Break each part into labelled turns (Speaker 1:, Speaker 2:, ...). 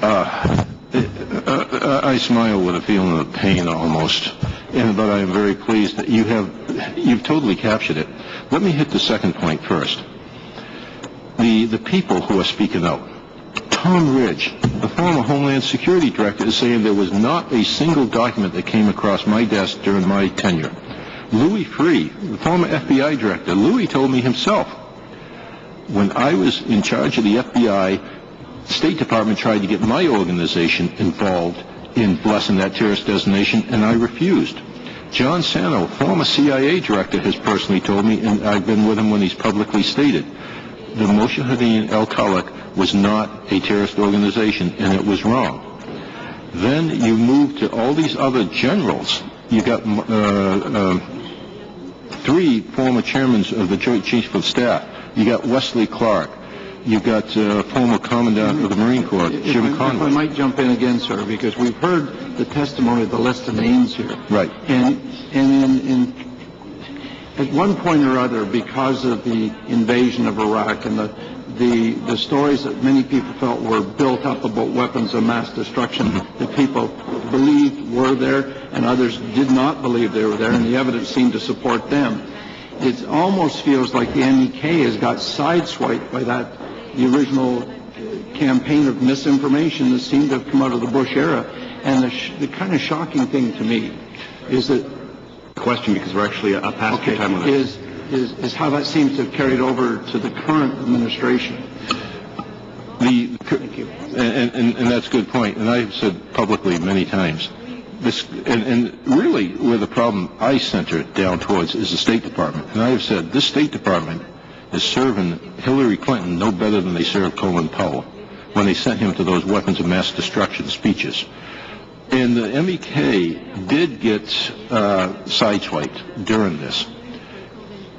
Speaker 1: I smile with a feeling of pain almost, but I am very pleased that you've totally captured it. Let me hit the second point first. The people who are speaking out. Tom Ridge, the former Homeland Security Director, is saying there was not a single document that came across my desk during my tenure. Louis Freeh, the former FBI Director, Louis told me himself, when I was in charge of the FBI, the State Department tried to get my organization involved in blessing that terrorist designation, and I refused. John Sano, former CIA Director, has personally told me, and I've been with him when he's publicly stated, the Mujahideen al-Khalq was not a terrorist organization, and it was wrong. Then you move to all these other generals. You got 3 former chairmen of the Joint Chiefs of Staff. You got Wesley Clark. You got former Commandant of the Marine Corps, Jim Conway.
Speaker 2: I might jump in again, sir, because we've heard the testimony, the list of names here.
Speaker 1: Right.
Speaker 2: And at one point or other, because of the invasion of Iraq and the stories that many people felt were built up about weapons of mass destruction, that people believed were there and others did not believe they were there, and the evidence seemed to support them. It almost feels like the MEK has got sideswiped by the original campaign of misinformation that seemed to have come out of the Bush era. And the kind of shocking thing to me is that
Speaker 3: question, because we're actually past your time on this.
Speaker 2: Is how that seems to have carried over to the current administration.
Speaker 1: Thank you. And that's a good point. And I've said publicly many times, and really where the problem I center down towards is the State Department. And I have said this State Department is serving Hillary Clinton no better than they served Colin Powell when they sent him to those weapons of mass destruction speeches. And the MEK did get sideswiped during this.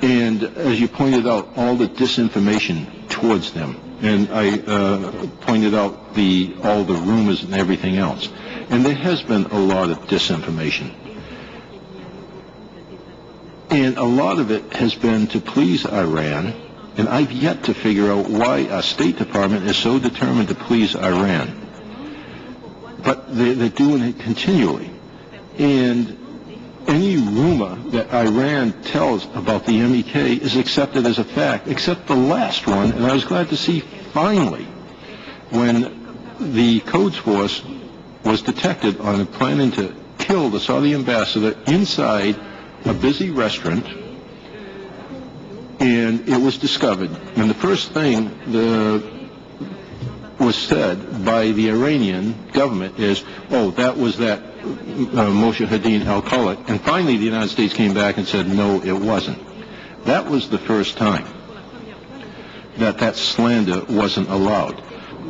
Speaker 1: And as you pointed out, all the disinformation towards them. And I pointed out all the rumors and everything else. And there has been a lot of disinformation. And a lot of it has been to please Iran. And I've yet to figure out why our State Department is so determined to please Iran. But they're doing it continually. And any rumor that Iran tells about the MEK is accepted as a fact, except the last one. And I was glad to see finally when the Codes Force was detected on planning to kill the Saudi ambassador inside a busy restaurant, and it was discovered. And the first thing was said by the Iranian government is, oh, that was that Mujahideen al-Khalq. And finally the United States came back and said, no, it wasn't. That was the first time that slander wasn't allowed.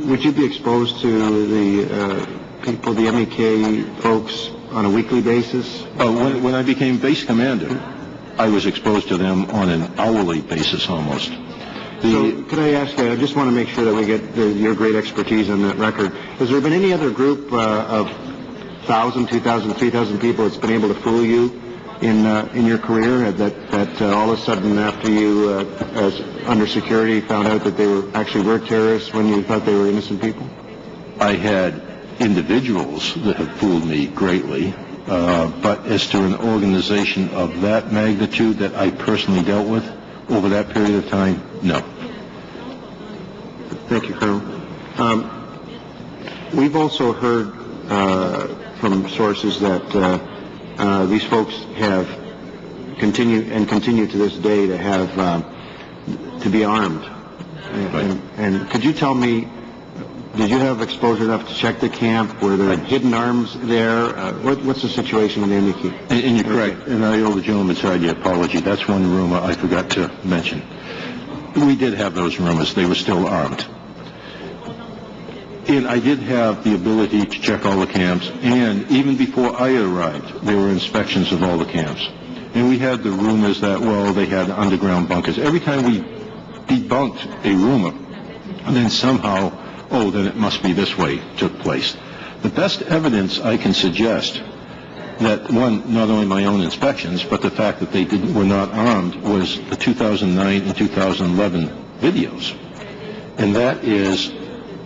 Speaker 3: Would you be exposed to the people, the MEK folks, on a weekly basis?
Speaker 1: When I became base commander, I was exposed to them on an hourly basis almost.
Speaker 3: So could I ask, I just want to make sure that we get your great expertise on that record. Has there been any other group of 1,000, 2,000, 3,000 people that's been able to fool you in your career, that all of a sudden after you, as under security, found out that they were terrorists when you thought they were innocent people?
Speaker 1: I had individuals that have fooled me greatly, but as to an organization of that magnitude that I personally dealt with over that period of time, no.
Speaker 3: Thank you, Colonel. We've also heard from sources that these folks have continue to this day to have to be armed. And could you tell me, did you have exposure enough to check the camp? Were there hidden arms there? What's the situation in the MEK?
Speaker 1: And you're correct. And I owe the gentleman side the apology. That's one rumor I forgot to mention. We did have those rumors. They were still armed. And I did have the ability to check all the camps. And even before I arrived, there were inspections of all the camps. And we had the rumors that, well, they had underground bunkers. Every time we debunked a rumor, and then somehow, oh, then it must be this way, took place. The best evidence I can suggest that, one, not only my own inspections, but the fact that they were not armed was the 2009 and 2011 videos. And that is